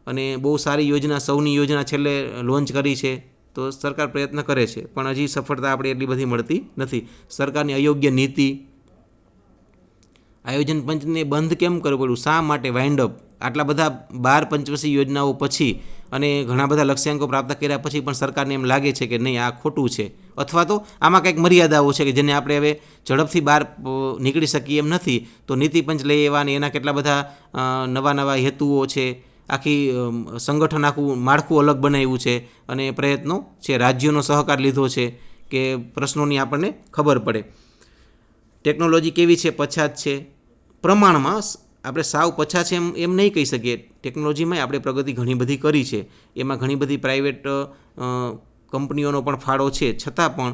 અને બહુ સારી યોજના, સૌની યોજના છેલ્લે લોન્ચ કરી છે, તો સરકાર પ્રયત્ન કરે છે, પણ હજી સફળતા આપણે એટલી બધી મળતી નથી. સરકારની અયોગ્ય નીતિ, આયોજન પંચને બંધ કેમ કરવું પડ્યું, શા માટે વાઇન્ડ અપ, આટલા બધા 12 પંચવર્ષીય યોજનાઓ પછી અને ઘણા બધા લક્ષ્યાંકો પ્રાપ્ત કર્યા પછી પણ સરકારને એમ લાગે છે કે નહીં, આ ખોટું છે, અથવા તો આમાં કંઈક મર્યાદાઓ છે કે જેને આપણે હવે ઝડપથી બહાર નીકળી શકીએ એમ નથી, તો નીતિપંચ લઈ આવવાની એના કેટલા બધા નવા હેતુઓ છે, આખી સંગઠન આખું માળખું અલગ બનાવ્યું છે અને પ્રયત્નો છે, રાજ્યોનો સહકાર લીધો છે કે પ્રશ્નોની આપણને ખબર પડે. ટેકનોલોજી કેવી છે, પછાત છે, પ્રમાણમાં આપણે સાવ પછાત છે એમ નહીં કહી શકીએ. ટેકનોલોજીમાં આપણે પ્રગતિ ઘણી બધી કરી છે, એમાં ઘણી બધી પ્રાઇવેટ કંપનીઓનો પણ ફાળો છે, છતાં પણ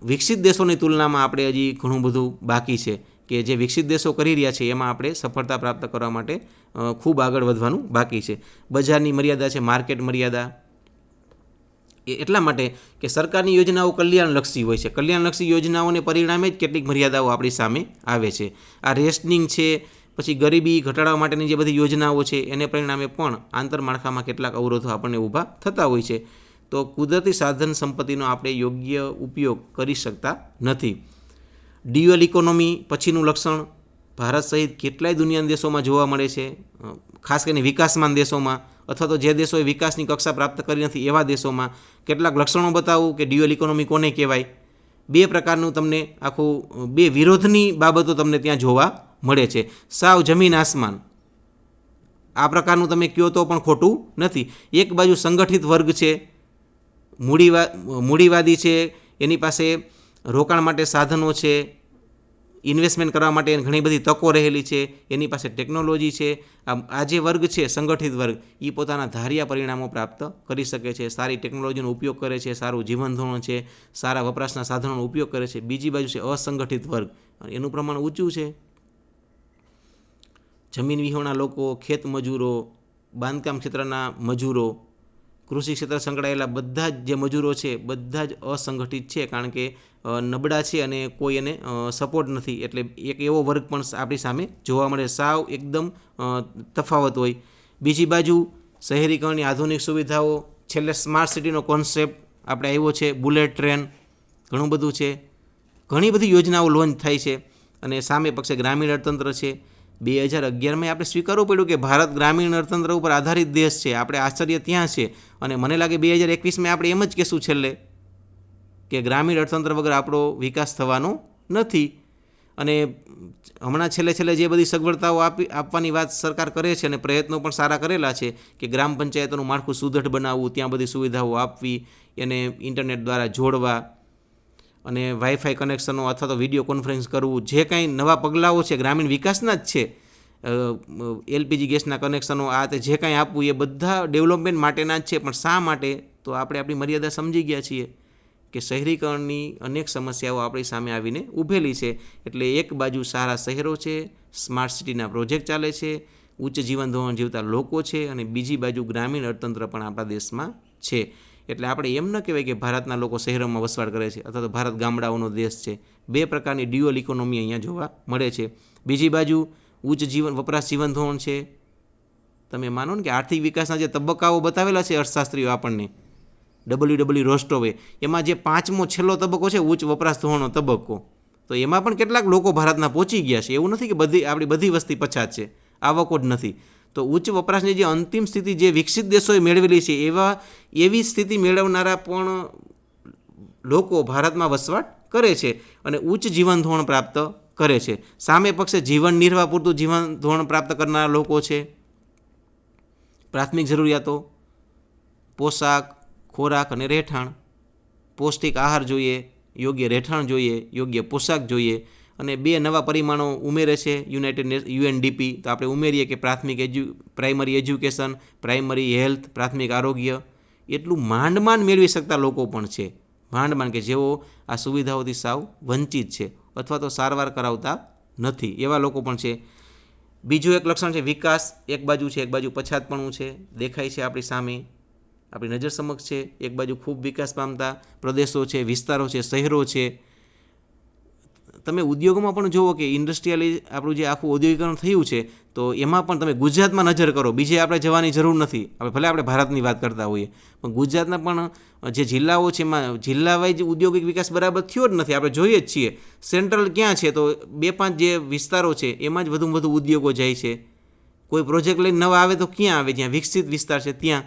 વિકસિત દેશોની તુલનામાં આપણે હજી ઘણું બધું બાકી છે કે જે વિકસિત દેશો કરી રહ્યા છે એમાં આપણે સફળતા પ્રાપ્ત કરવા માટે ખૂબ આગળ વધવાનું બાકી છે. બજારની મર્યાદા છે, માર્કેટ મર્યાદા, એટલા માટે કે સરકારની યોજનાઓ કલ્યાણલક્ષી હોય છે, કલ્યાણલક્ષી યોજનાઓને પરિણામે જ કેટલીક મર્યાદાઓ આપણી સામે આવે છે. આ રેશનિંગ છે, પછી ગરીબી ઘટાડવા માટેની જે બધી યોજનાઓ છે, એને પરિણામે પણ આંતરમાળખામાં કેટલાક અવરોધો આપણને ઊભા થતા હોય છે. તો કુદરતી સાધન સંપત્તિનો આપણે યોગ્ય ઉપયોગ કરી શકતા નથી. ડ્યુઅલ ઇકોનોમી પછીનું લક્ષણ ભારત સહિત કેટલાય દુનિયાના દેશોમાં જોવા મળે છે, ખાસ કરીને વિકાસમાન દેશોમાં, અથવા તો જે દેશોએ વિકાસની કક્ષા પ્રાપ્ત કરી નથી એવા દેશોમાં. કેટલાક લક્ષણો બતાવું કે ડ્યુઅલ ઇકોનોમી કોને કહેવાય. 2 પ્રકારનું તમને આખું 2 વિરોધની બાબતો તમને ત્યાં જોવા મળે છે. સાવ જમીન આસમાન, આ પ્રકારનું તમે કહો તો પણ ખોટું નથી. એક બાજુ સંગઠિત વર્ગ છે, મૂડીવાદી છે, એની પાસે રોકાણ માટે સાધનો છે, ઇન્વેસ્ટમેન્ટ કરવા માટે ઘણી બધી તકો રહેલી છે, એની પાસે ટેકનોલોજી છે. આ જે વર્ગ છે, સંગઠિત વર્ગ, એ પોતાના ધાર્યા પરિણામો પ્રાપ્ત કરી શકે છે, સારી ટેકનોલોજીનો ઉપયોગ કરે છે, સારું જીવન ધોરણ છે, સારા વપરાશના સાધનોનો ઉપયોગ કરે છે. બીજી બાજુ છે અસંગઠિત વર્ગ, એનું પ્રમાણ ઊંચું છે. જમીન વિહોણા લોકો, ખેત મજૂરો, બાંધકામ ક્ષેત્રના મજૂરો, કૃષિ ક્ષેત્ર સંકળાયેલા બધા જ જે મજૂરો છે, બધા જ અસંગઠિત છે, કારણ કે નબળા છે અને કોઈ એને સપોર્ટ નથી. એટલે એક એવો વર્ગ પણ આપણી સામે જોવા મળે, સાવ એકદમ તફાવત હોય. બીજી બાજુ શહેરીકરણની આધુનિક સુવિધાઓ, છેલ્લે સ્માર્ટ સિટીનો કોન્સેપ્ટ આપણે આવ્યો છે, બુલેટ ટ્રેન, ઘણું બધું છે, ઘણી બધી યોજનાઓ લોન્ચ થાય છે. અને સામે પક્ષે ગ્રામીણ અર્થતંત્ર છે. 2011માં આપણે સ્વીકારવું પડ્યું કે ભારત ગ્રામીણ અર્થતંત્ર ઉપર આધારિત દેશ છે, આપણે આશ્ચર્ય ત્યાં છે. અને મને લાગે 2021માં આપણે એમ જ કહેશું છેલ્લે કે ગ્રામીણ અર્થતંત્ર વગર આપણો વિકાસ થવાનો નથી. અને હમણાં છેલ્લે જે બધી સગવડતાઓ આપવાની વાત સરકાર કરે છે અને પ્રયત્નો પણ સારા કરેલા છે કે ગ્રામ પંચાયતોનું માળખું સુદૃઢ બનાવવું, ત્યાં બધી સુવિધાઓ આપવી, એને ઇન્ટરનેટ દ્વારા જોડવા, અને વાઈફાઈ કનેક્શનો અથવા તો વિડીયો કોન્ફરન્સ કરવું, જે કાંઈ નવા પગલાઓ છે ગ્રામીણ વિકાસના જ છે, એલપીજી ગેસના કનેક્શનો, આ તે જે કાંઈ આપવું એ બધા ડેવલપમેન્ટ માટેના જ છે. પણ શા માટે? તો આપણે આપણી મર્યાદા સમજી ગયા છીએ કે શહેરીકરણની અનેક સમસ્યાઓ આપણી સામે આવીને ઊભેલી છે. એટલે એક બાજુ સારા શહેરો છે, સ્માર્ટ સિટીના પ્રોજેક્ટ ચાલે છે, ઉચ્ચ જીવન ધોરણ જીવતા લોકો છે, અને બીજી બાજુ ગ્રામીણ અર્થતંત્ર પણ આપણા દેશમાં છે. એટલે આપણે એમ ન કહેવાય કે ભારતના લોકો શહેરોમાં વસવાટ કરે છે અથવા તો ભારત ગામડાઓનો દેશ છે. 2 પ્રકારની ડ્યુઅલ ઇકોનોમી અહીંયા જોવા મળે છે. બીજી બાજુ ઉચ્ચ વપરાશ જીવન ધોરણ છે. તમે માનો ને કે આર્થિક વિકાસના જે તબક્કાઓ બતાવેલા છે અર્થશાસ્ત્રીઓ આપણને, WW રોસ્ટોવે, એમાં જે 5મો છેલ્લો તબક્કો છે ઉચ્ચ વપરાશ ધોરણનો તબક્કો, તો એમાં પણ કેટલાક લોકો ભારતના પહોંચી ગયા છે. એવું નથી કે આપણી બધી વસ્તી પછાત છે, આવકો જ નથી. તો ઉચ્ચ વપરાશની જે અંતિમ સ્થિતિ જે વિકસિત દેશોએ મેળવેલી છે, એવી સ્થિતિ મેળવનારા પણ લોકો ભારતમાં વસવાટ કરે છે અને ઉચ્ચ જીવન ધોરણ પ્રાપ્ત કરે છે. સામે પક્ષે જીવન નિર્વાહ પૂરતું જીવન ધોરણ પ્રાપ્ત કરનારા લોકો છે. પ્રાથમિક જરૂરિયાતો, પોશાક, ખોરાક અને રહેઠાણ, પૌષ્ટિક આહાર જોઈએ, યોગ્ય રહેઠાણ જોઈએ, યોગ્ય પોશાક જોઈએ. અને 2 નવા પરિમાણો ઉમેરે છે UNDP. તો આપણે ઉમેરીએ કે પ્રાઇમરી એજ્યુકેશન, પ્રાઇમરી હેલ્થ, પ્રાથમિક આરોગ્ય, એટલું માંડ મેળવી શકતા લોકો પણ છે, માંડ કે જેઓ આ સુવિધાઓથી સાવ વંચિત છે અથવા તો સારવાર કરાવતા નથી, એવા લોકો પણ છે. બીજું એક લક્ષણ છે વિકાસ, એક બાજુ પછાતપણું છે, દેખાય છે આપણી સામે, આપણી નજર સમક્ષ છે. એક બાજુ ખૂબ વિકાસ પામતા પ્રદેશો છે, વિસ્તારો છે, શહેરો છે, તમે ઉદ્યોગોમાં પણ જુઓ કે ઇન્ડસ્ટ્રીયલી આપણું જે આખું ઔદ્યોગિકરણ થયું છે તો એમાં પણ તમે ગુજરાતમાં નજર કરો, બીજે આપણે જવાની જરૂર નથી. ભલે આપણે ભારતની વાત કરતા હોઈએ પણ ગુજરાતના પણ જે જિલ્લાઓ છે એમાં જિલ્લા વાઇઝ ઔદ્યોગિક વિકાસ બરાબર થયો જ નથી. આપણે જોઈએ જ છીએ સેન્ટ્રલ ક્યાં છે તો 2-5 જે વિસ્તારો છે એમાં જ વધુમાં વધુ ઉદ્યોગો જાય છે. કોઈ પ્રોજેક્ટ લઈને નવા આવે તો ક્યાં આવે? જ્યાં વિકસિત વિસ્તાર છે ત્યાં.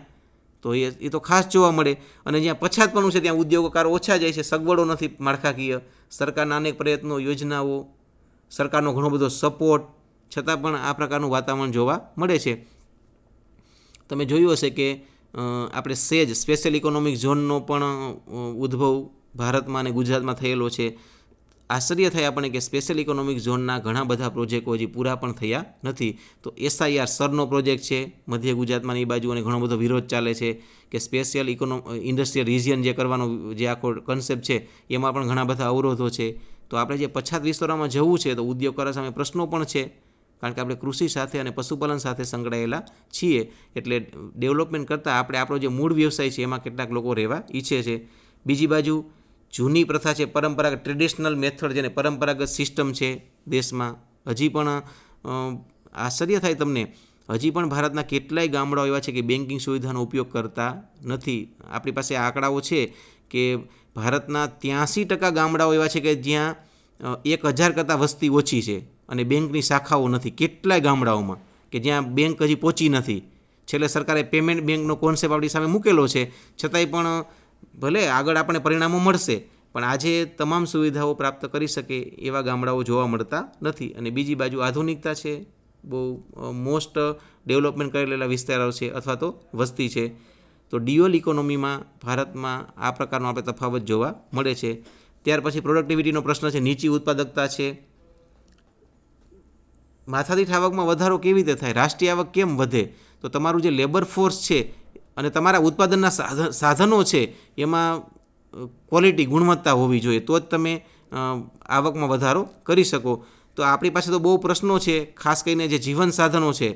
તો એ તો ખાસ જોવા મળે. અને જ્યાં પછાતપણું છે ત્યાં ઉદ્યોગકારો ઓછા જાય છે, સગવડો નથી માળખાકીય, સરકારના અનેક પ્રયત્નો, યોજનાઓ, સરકારનો ઘણો બધો સપોર્ટ છતાં પણ આ પ્રકારનું વાતાવરણ જોવા મળે છે. તમે જોયું હશે કે આપણે સ્પેશિયલ ઇકોનોમિક ઝોનનો પણ ઉદ્ભવ ભારતમાં અને ગુજરાતમાં થયેલો છે. આશ્ચર્ય થાય આપણને કે સ્પેશિયલ ઇકોનોમિક ઝોનના ઘણા બધા પ્રોજેક્ટો હજી પૂરા પણ થયા નથી. તો SIR સરનો પ્રોજેક્ટ છે મધ્ય ગુજરાતમાં એ બાજુ, અને ઘણો બધો વિરોધ ચાલે છે કે સ્પેશિયલ ઇન્ડસ્ટ્રીયલ રિજિયન જે કરવાનો જે આખો કન્સેપ્ટ છે એમાં પણ ઘણા બધા અવરોધો છે. તો આપણે જે પછાત વિસ્તારોમાં જવું છે તો ઉદ્યોગકારો સામે પ્રશ્નો પણ છે, કારણ કે આપણે કૃષિ સાથે અને પશુપાલન સાથે સંકળાયેલા છીએ. એટલે ડેવલપમેન્ટ કરતાં આપણે આપણો જે મૂળ વ્યવસાય છે એમાં કેટલાક લોકો રહેવા ઈચ્છે છે. બીજી બાજુ જૂની પ્રથા છે, પરંપરાગત ટ્રેડિશનલ મેથડ જેને પરંપરાગત સિસ્ટમ છે દેશમાં, હજી પણ આશ્ચર્ય થાય તમને, હજી પણ ભારતના કેટલાય ગામડાઓ એવા છે કે બેન્કિંગ સુવિધાનો ઉપયોગ કરતા નથી. આપણી પાસે આંકડાઓ છે કે ભારતના 83% ગામડાઓ એવા છે કે જ્યાં 1000 કરતાં વસ્તી ઓછી છે અને બેંકની શાખાઓ નથી. કેટલાય ગામડાઓમાં કે જ્યાં બેંક હજી પહોંચી નથી. છેલ્લે સરકારે પેમેન્ટ બેંકનો કોન્સેપ્ટ આપણી સામે મૂકેલો છે, છતાંય પણ ભલે આગળ આપણને પરિણામો મળશે પણ આજે તમામ સુવિધાઓ પ્રાપ્ત કરી શકે એવા ગામડાઓ જોવા મળતા નથી. અને બીજી બાજુ આધુનિકતા છે, બહુ મોસ્ટ ડેવલપમેન્ટ કરેલા વિસ્તારો છે અથવા તો વસ્તી છે. તો ડ્યુઅલ ઇકોનોમીમાં ભારતમાં આ પ્રકારનો આપણે તફાવત જોવા મળે છે. ત્યાર પછી પ્રોડક્ટિવિટીનો પ્રશ્ન છે, નીચી ઉત્પાદકતા છે. માથાદીઠ આવકમાં વધારો કેવી રીતે થાય? રાષ્ટ્રીય આવક કેમ વધે? તો તમારું જે લેબર ફોર્સ છે અને તમારા ઉત્પાદનના સાધનો છે એમાં ક્વોલિટી, ગુણવત્તા હોવી જોઈએ, તો જ તમે આવકમાં વધારો કરી શકો. તો આપણી પાસે તો બહુ પ્રશ્નો છે, ખાસ કરીને જે જીવન સાધનો છે.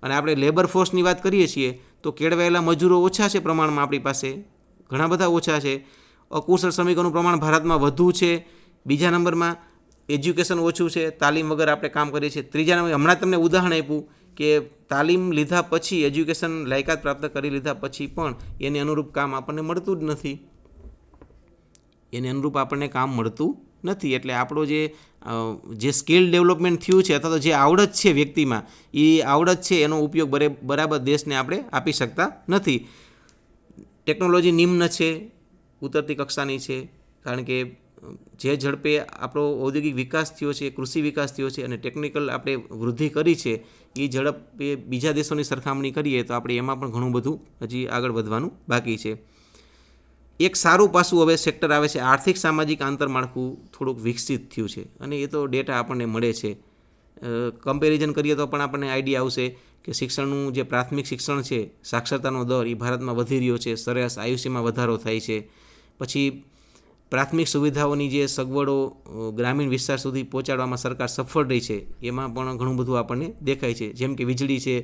અને આપણે લેબર ફોર્સની વાત કરીએ છીએ તો કેળવાયેલા મજૂરો ઓછા છે પ્રમાણમાં, આપણી પાસે ઘણા બધા ઓછા છે. અકુશળ શ્રમિકોનું પ્રમાણ ભારતમાં વધુ છે. બીજા નંબરમાં એજ્યુકેશન ઓછું છે, તાલીમ વગર આપણે કામ કરીએ છીએ. ત્રીજા નંબરે હમણાં તમને ઉદાહરણ આપ્યું કે તાલીમ લીધા પછી, એજ્યુકેશન લાયકાત પ્રાપ્ત કરી લીધા પછી પણ એને અનુરૂપ કામ આપણને મળતું જ નથી. એટલે આપણો જે સ્કિલ ડેવલપમેન્ટ થયું છે અથવા તો જે આવડત છે વ્યક્તિમાં, એ આવડત છે એનો ઉપયોગ બરાબર દેશને આપણે આપી શકતા નથી. ટેકનોલોજી નિમ્ન છે, ઉતરતી કક્ષાની છે, કારણ કે જે ઝડપે આપણો ઔદ્યોગિક વિકાસ થયો છે, કૃષિ વિકાસ થયો છે અને ટેકનિકલ આપણે વૃદ્ધિ કરી છે, એ ઝડપે બીજા દેશોની સરખામણી કરીએ તો આપણે એમાં પણ ઘણું બધું હજી આગળ વધવાનું બાકી છે. એક સારું પાસું હવે સેક્ટર આવે છે, આર્થિક સામાજિક આંતરમાળખું થોડુંક વિકસિત થયું છે અને એ તો ડેટા આપણને મળે છે. કમ્પેરિઝન કરીએ તો પણ આપણને આઈડિયા આવશે કે શિક્ષણનું જે પ્રાથમિક શિક્ષણ છે, સાક્ષરતાનો દર એ ભારતમાં વધી રહ્યો છે, સરેરાશ આયુષ્યમાં વધારો થાય છે. પછી પ્રાથમિક સુવિધાઓની જે સગવડો ગ્રામીણ વિસ્તાર સુધી પહોંચાડવામાં સરકાર સફળ રહી છે, એમાં પણ ઘણું બધું આપણને દેખાય છે. જેમ કે વીજળી છે,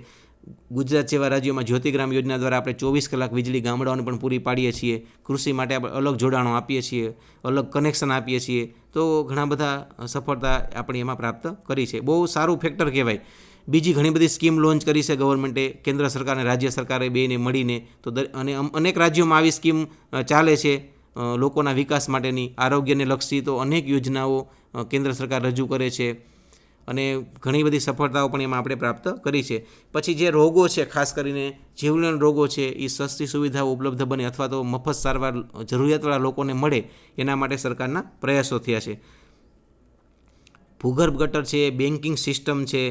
ગુજરાત જેવા રાજ્યોમાં જ્યોતિગ્રામ યોજના દ્વારા આપણે 24 કલાક વીજળી ગામડાઓને પણ પૂરી પાડીએ છીએ. કૃષિ માટે આપણે અલગ જોડાણો આપીએ છીએ, અલગ કનેક્શન આપીએ છીએ. તો ઘણા બધા સફળતા આપણે એમાં પ્રાપ્ત કરી છે. બહુ સારું ફેક્ટર કહેવાય. બીજી ઘણી બધી સ્કીમ લોન્ચ કરી છે ગવર્મેન્ટે, કેન્દ્ર સરકાર અને રાજ્ય સરકારે બેને મળીને. તો અને અનેક રાજ્યોમાં આવી સ્કીમ ચાલે છે લોકોના વિકાસ માટેની. આરોગ્યને લક્ષી તો અનેક યોજનાઓ કેન્દ્ર સરકાર રજૂ કરે છે અને ઘણી બધી સફળતાઓ પણ એમાં આપણે પ્રાપ્ત કરી છે. પછી જે રોગો છે, ખાસ કરીને જીવલેણ રોગો છે, એ સસ્તી સુવિધાઓ ઉપલબ્ધ બને અથવા તો મફત સારવાર જરૂરિયાતવાળા લોકોને મળે, એના માટે સરકારના પ્રયાસો થયા છે. ભૂગર્ભ ગટર છે, બેન્કિંગ સિસ્ટમ છે,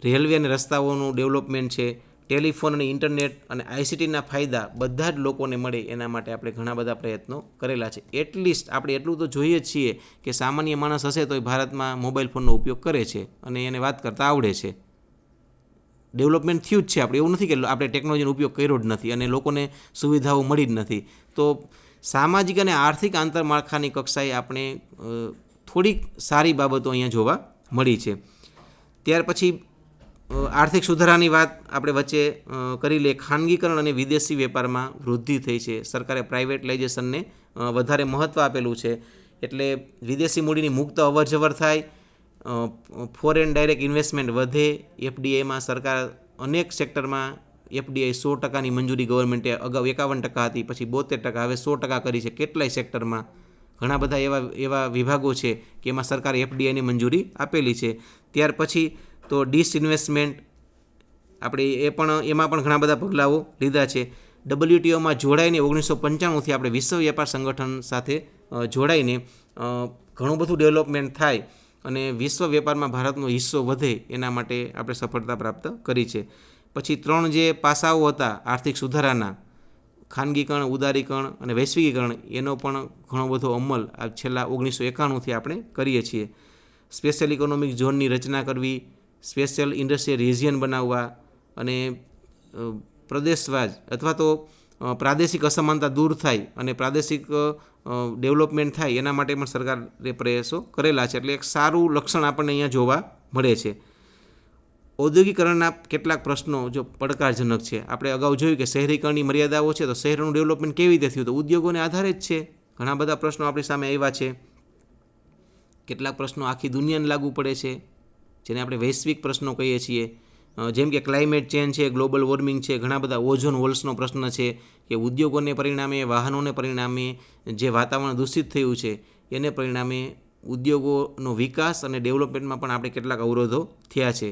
રેલવે અને રસ્તાઓનું ડેવલપમેન્ટ છે, ટેલિફોન અને ઇન્ટરનેટ અને ICTના ફાયદા બધા જ લોકોને મળે એના માટે આપણે ઘણા બધા પ્રયત્નો કરેલા છે. એટલીસ્ટ આપણે એટલું તો જોઈએ જ છીએ કે સામાન્ય માણસ હશે તો એ ભારતમાં મોબાઈલ ફોનનો ઉપયોગ કરે છે અને એને વાત કરતાં આવડે છે. ડેવલપમેન્ટ થયું જ છે. આપણે એવું નથી કે આપણે ટેકનોલોજીનો ઉપયોગ કર્યો જ નથી અને લોકોને સુવિધાઓ મળી જ નથી. તો સામાજિક અને આર્થિક આંતરમાળખાની કક્ષાએ આપણે થોડીક સારી બાબતો અહીંયા જોવા મળી છે. ત્યાર પછી આર્થિક સુધારાની વાત આપણે વચ્ચે કરી લે. ખાનગીકરણ અને વિદેશી વેપારમાં વૃદ્ધિ થઈ છે. સરકારે પ્રાઇવેટલાઇઝેશનને વધારે મહત્ત્વ આપેલું છે. એટલે વિદેશી મૂડીની મુક્ત અવરજવર થાય, ફોરેન ડાયરેક્ટ ઇન્વેસ્ટમેન્ટ વધે. એફડીઆઈમાં સરકાર અનેક સેક્ટરમાં એફડીઆઈ 100%ની મંજૂરી ગવર્મેન્ટે અગાઉ 51% હતી, પછી 72%, હવે 100% કરી છે. કેટલાય સેક્ટરમાં ઘણા બધા એવા વિભાગો છે કે એમાં સરકારે એફડીઆઈની મંજૂરી આપેલી છે. ત્યાર પછી તો ડિસઇન્વેસ્ટમેન્ટ આપણે એમાં પણ ઘણા બધા પગલાઓ લીધા છે. WTOમાં જોડાઈને 1995થી આપણે વિશ્વ વેપાર સંગઠન સાથે જોડાઈને ઘણું બધું ડેવલપમેન્ટ થાય અને વિશ્વ વેપારમાં ભારતનો હિસ્સો વધે એના માટે આપણે સફળતા પ્રાપ્ત કરી છે. પછી 3 જે પાસાઓ હતા આર્થિક સુધારાના, ખાનગીકરણ, ઉદારીકરણ અને વૈશ્વિકીકરણ, એનો પણ ઘણો બધો અમલ આ છેલ્લા 1991થી આપણે કરીએ છીએ. સ્પેશિયલ ઇકોનોમિક ઝોનની રચના કરવી, સ્પેશિયલ ઇન્ડસ્ટ્રીયલ રિજિયન બનાવવા અને પ્રદેશવાદ અથવા તો પ્રાદેશિક અસમાનતા દૂર થાય અને પ્રાદેશિક ડેવલપમેન્ટ થાય એના માટે પણ સરકારે પ્રયાસો કરેલા છે. એટલે એક સારું લક્ષણ આપણને અહીંયા જોવા મળે છે. ઔદ્યોગિકરણના કેટલાક પ્રશ્નો જો પડકારજનક છે. આપણે અગાઉ જોયું કે શહેરીકરણની મર્યાદાઓ છે, તો શહેરોનું ડેવલપમેન્ટ કેવી રીતે થયું? તો ઉદ્યોગોને આધારે જ છે. ઘણા બધા પ્રશ્નો આપણી સામે આવ્યા છે. કેટલાક પ્રશ્નો આખી દુનિયાને લાગુ પડે છે, જેને આપણે વૈશ્વિક પ્રશ્નો કહીએ છીએ. જેમ કે ક્લાઇમેટ ચેન્જ છે, ગ્લોબલ વોર્મિંગ છે, ઘણા બધા ઓઝોન હોલ્સનો પ્રશ્ન છે કે ઉદ્યોગોને પરિણામે, વાહનોને પરિણામે જે વાતાવરણ દૂષિત થયું છે એને પરિણામે ઉદ્યોગોનો વિકાસ અને ડેવલપમેન્ટમાં પણ આપણે કેટલાક અવરોધો થયા છે.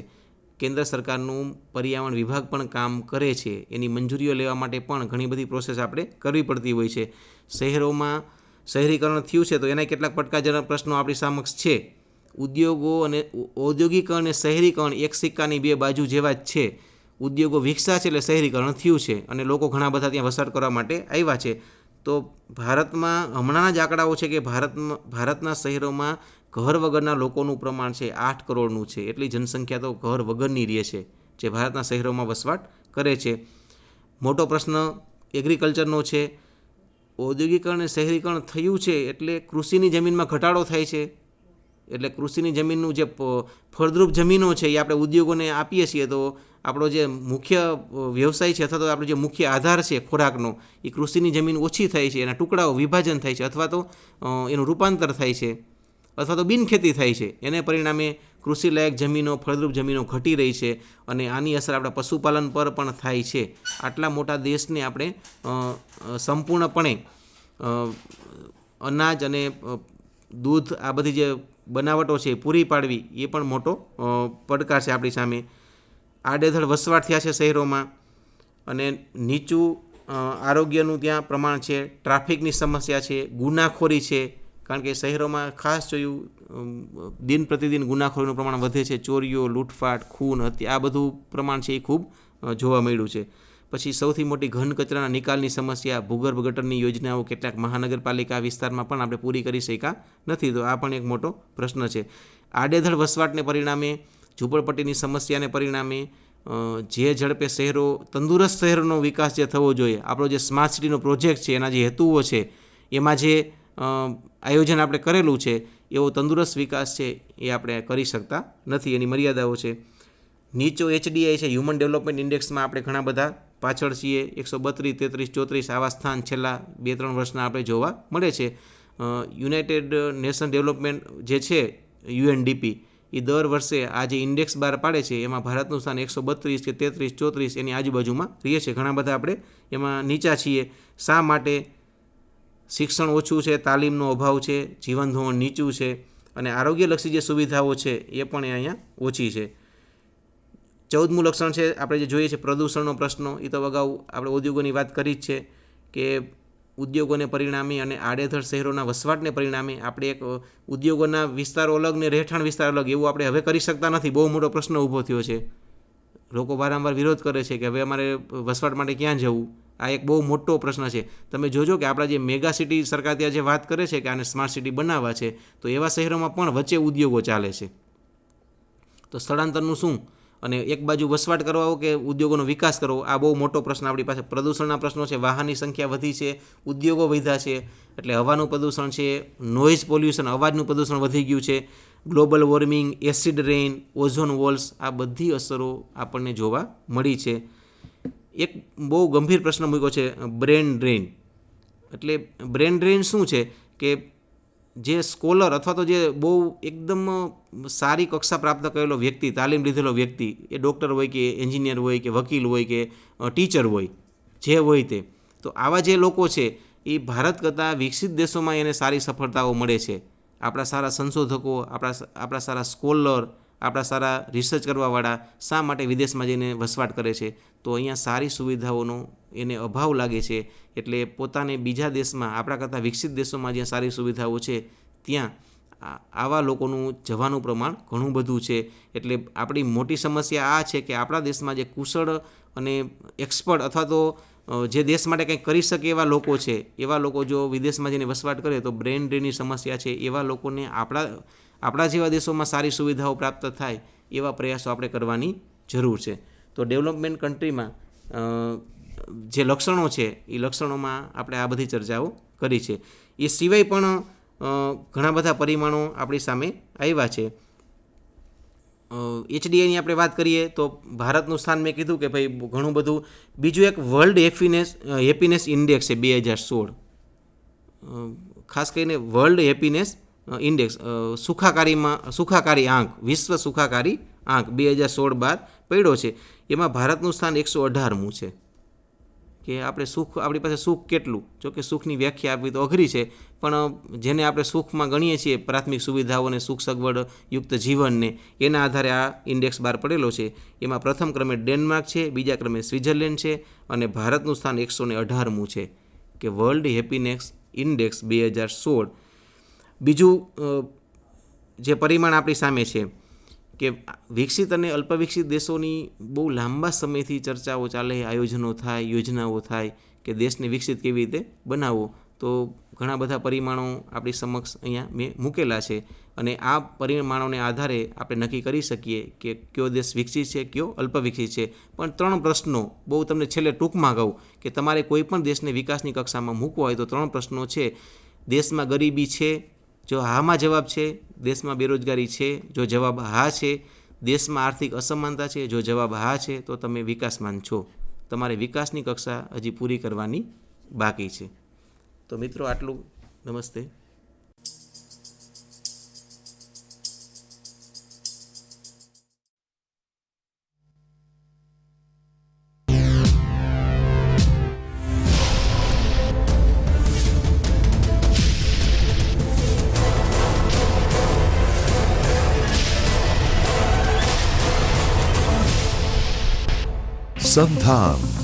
કેન્દ્ર સરકારનું પર્યાવરણ વિભાગ પણ કામ કરે છે. એની મંજૂરીઓ લેવા માટે પણ ઘણી બધી પ્રોસેસ આપણે કરવી પડતી હોય છે. શહેરોમાં શહેરીકરણ થયું છે તો એના કેટલાક પડકારજનક પ્રશ્નો આપણી સમક્ષ છે. ઉદ્યોગો અને ઔદ્યોગિકરણ અને શહેરીકરણ એક સિક્કાની બે બાજુ જેવા જ છે. ઉદ્યોગો વિકસા છે એટલે શહેરીકરણ થયું છે અને લોકો ઘણા બધા ત્યાં વસાહત કરવા માટે આવ્યા છે. તો ભારતમાં હમણાંના જ આંકડાઓ છે કે ભારતના શહેરોમાં ઘર વગરના લોકોનું પ્રમાણ છે 8 કરોડનું છે. એટલી જનસંખ્યા તો ઘર વગરની રહે છે જે ભારતના શહેરોમાં વસવાટ કરે છે. મોટો પ્રશ્ન એગ્રીકલ્ચરનો છે. ઔદ્યોગિકરણ અને શહેરીકરણ થયું છે એટલે કૃષિની જમીનમાં ઘટાડો થાય છે. એટલે કૃષિની જમીનનું જે ફળદ્રુપ જમીનો છે એ આપણે ઉદ્યોગોને આપીએ છીએ તો આપણો જે મુખ્ય વ્યવસાય છે અથવા તો આપણો જે મુખ્ય આધાર છે ખોરાકનો, એ કૃષિની જમીન ઓછી થાય છે, એના ટુકડાઓ વિભાજન થાય છે અથવા તો એનું રૂપાંતર થાય છે અથવા તો બિનખેતી થાય છે. એને પરિણામે કૃષિલાયક જમીનો, ફળદ્રુપ જમીનો ઘટી રહી છે અને આની અસર આપણા પશુપાલન પર પણ થાય છે. આટલા મોટા દેશને આપણે સંપૂર્ણપણે અનાજ અને દૂધ આ બધી જે બનાવટો છે પૂરી પાડવી એ પણ મોટો પડકાર છે આપણી સામે. આડેધડ વસવાટ થયા છે શહેરોમાં અને નીચું આરોગ્યનું ત્યાં પ્રમાણ છે, ટ્રાફિકની સમસ્યા છે, ગુનાખોરી છે. કારણ કે શહેરોમાં ખાસ જોયું દિન પ્રતિદિન ગુનાખોરીનું પ્રમાણ વધે છે. ચોરીઓ, લૂંટફાટ, ખૂન, હત્યા, આ બધું પ્રમાણ છે એ ખૂબ જોવા મળ્યું છે. પછી સૌથી મોટી ઘન કચરાના નિકાલની સમસ્યા, ભૂગર્ભ ગટરની યોજનાઓ કેટલાક મહાનગરપાલિકા વિસ્તારમાં પણ આપણે પૂરી કરી શક્યા નથી, તો આ પણ એક મોટો પ્રશ્ન છે. આડેધડ વસવાટને પરિણામે, ઝૂંપડપટ્ટીની સમસ્યાને પરિણામે જે ઝડપે શહેરો, તંદુરસ્ત શહેરોનો વિકાસ જે થવો જોઈએ, આપણો જે સ્માર્ટ સિટીનો પ્રોજેક્ટ છે એના જે હેતુઓ છે એમાં જે આયોજન આપણે કરેલું છે એવો તંદુરસ્ત વિકાસ છે એ આપણે કરી શકતા નથી, એની મર્યાદાઓ છે. નીચો HDI છે, હ્યુમન ડેવલપમેન્ટ ઇન્ડેક્સમાં આપણે ઘણા બધા પાછળ છીએ. 132, 33, 34 આવા સ્થાન છેલ્લા 2-3 વર્ષના આપણે જોવા મળે છે. યુનાઇટેડ નેશન ડેવલપમેન્ટ જે છે UNDP, એ દર વર્ષે આ જે ઇન્ડેક્સ બહાર પાડે છે એમાં ભારતનું સ્થાન 132 કે 33, 34 એની આજુબાજુમાં રહીએ છે. ઘણા બધા આપણે એમાં નીચા છીએ. શા માટે? શિક્ષણ ઓછું છે, તાલીમનો અભાવ છે, જીવન ધોરણ નીચું છે અને આરોગ્યલક્ષી જે સુવિધાઓ છે એ પણ અહીંયા ઓછી છે. 14મું લક્ષણ છે આપણે જે જોઈએ છે પ્રદૂષણનો પ્રશ્નો. એ તો અગાઉ આપણે ઉદ્યોગોની વાત કરી જ છે કે ઉદ્યોગોને પરિણામે અને આડેધડ શહેરોના વસવાટને પરિણામે આપણે એક ઉદ્યોગોના વિસ્તારો અલગ ને રહેઠાણ વિસ્તાર અલગ એવું આપણે હવે કરી શકતા નથી. બહુ મોટો પ્રશ્ન ઊભો થયો છે. લોકો વારંવાર વિરોધ કરે છે કે હવે અમારે વસવાટ માટે ક્યાં જવું. આ એક બહુ મોટો પ્રશ્ન છે. તમે જોજો કે આપણા જે મેગા સિટી સરકાર ત્યાં જે વાત કરે છે કે આને સ્માર્ટ સિટી બનાવવા છે, તો એવા શહેરોમાં પણ વચ્ચે ઉદ્યોગો ચાલે છે. તો સ્થળાંતરનું શું? અને એક બાજુ વસવાટ કરવો કે ઉદ્યોગોનો વિકાસ કરવો, આ બહુ મોટો પ્રશ્ન આપણી પાસે. પ્રદૂષણના પ્રશ્નો છે, વાહનની સંખ્યા વધી છે, ઉદ્યોગો વધ્યા છે એટલે હવાનું પ્રદૂષણ છે, નોઇઝ પોલ્યુશન, અવાજનું પ્રદૂષણ વધી ગયું છે, global warming, acid rain, ozone walls, આ બધી અસરો આપણને જોવા મળી છે. એક બહુ ગંભીર પ્રશ્ન મૂક્યો છે બ્રેન ડ્રેઇન. એટલે બ્રેન ડ્રેઇન શું છે કે જે સ્કોલર અથવા તો જે બહુ એકદમ સારી કક્ષા પ્રાપ્ત કરેલો વ્યક્તિ, તાલીમ લીધેલો વ્યક્તિ, એ ડૉક્ટર હોય કે એન્જિનિયર હોય કે વકીલ હોય કે ટીચર હોય, જે હોય તે, તો આવા જે લોકો છે એ ભારત કરતાં વિકસિત દેશોમાં એને સારી સફળતાઓ મળે છે. આપણા સારા સંશોધકો, આપણા સારા સ્કોલર, આપણા સારા રિસર્ચ કરવાવાળા શા માટે વિદેશમાં જઈને વસવાટ કરે છે? તો અહીંયા સારી સુવિધાઓનો એને અભાવ લાગે છે, એટલે પોતાને બીજા દેશમાં, આપણા કરતાં વિકસિત દેશોમાં જ્યાં સારી સુવિધાઓ છે ત્યાં આવા લોકોનું જવાનું પ્રમાણ ઘણું બધું છે. એટલે આપણી મોટી સમસ્યા આ છે કે આપણા દેશમાં જે કુશળ અને એક્સપર્ટ અથવા તો જે દેશ માટે કંઈક કરી શકે એવા લોકો છે, એવા લોકો જો વિદેશમાં જઈને વસવાટ કરે તો બ્રેન ડ્રેનની સમસ્યા છે. એવા લોકોને આપણા જેવા દેશોમાં સારી સુવિધાઓ પ્રાપ્ત થાય એવા પ્રયાસો આપણે કરવાની જરૂર છે. તો ડેવલપમેન્ટ કન્ટ્રીમાં જે લક્ષણો છે એ લક્ષણોમાં આપણે આ બધી ચર્ચાઓ કરી છે. એ સિવાય પણ ઘણા બધા પરિમાણો આપણી સામે આવ્યા છે. HDIની આપણે વાત કરીએ તો ભારતનું સ્થાન મેં કીધું કે ભાઈ ઘણું બધું. બીજું એક વર્લ્ડ હેપીનેસ ઇન્ડેક્સ છે 2016, ખાસ કરીને વર્લ્ડ હેપીનેસ ઇન્ડેક્સ, સુખાકારી આંક, વિશ્વ સુખાકારી આંક 2016 બાદ પડ્યો છે. એમાં ભારતનું સ્થાન 118મું છે કે આપણે આપણી પાસે સુખ કેટલું. જોકે સુખની વ્યાખ્યા આપવી તો અઘરી છે, પણ જેને આપણે સુખમાં ગણીએ છીએ, પ્રાથમિક સુવિધાઓને, સુખ સગવડ યુક્ત જીવનને, એના આધારે આ ઇન્ડેક્સ બહાર પડેલો છે. એમાં પ્રથમ ક્રમે ડેનમાર્ક છે, બીજા ક્રમે સ્વિટ્ઝરલેન્ડ છે, અને ભારતનું સ્થાન 118મું છે કે વર્લ્ડ હેપીનેસ ઇન્ડેક્સ 2016. બીજું જે પરિમાણ આપણી સામે છે કે વિકસિત અને અલ્પવિકસિત દેશોની બહુ લાંબા સમયથી ચર્ચાઓ ચાલે, આયોજનો થાય, યોજનાઓ થાય કે દેશને વિકસિત કેવી રીતે બનાવવો. તો ઘણા બધા પરિમાણો આપણી સમક્ષ અહીંયા મેં મૂકેલા છે, અને આ પરિમાણોને આધારે આપણે નક્કી કરી શકીએ કે કયો દેશ વિકસિત છે, કયો અલ્પવિકસિત છે. પણ 3 પ્રશ્નો બહુ તમને છેલ્લે ટૂંકમાં કહું કે તમારે કોઈ પણ દેશને વિકાસની કક્ષામાં મૂકવો હોય તો 3 પ્રશ્નો છે. દેશમાં ગરીબી છે? જો હામાં જવાબ છે. દેશમાં બેરોજગારી છે? જો જવાબ હા છે. દેશમાં આર્થિક અસમાનતા છે? જો જવાબ હા છે તો તમે વિકાસમાન છો. તમારે વિકાસની કક્ષા હજી પૂરી કરવાની બાકી છે. તો મિત્રો આટલું. નમસ્તે. संधान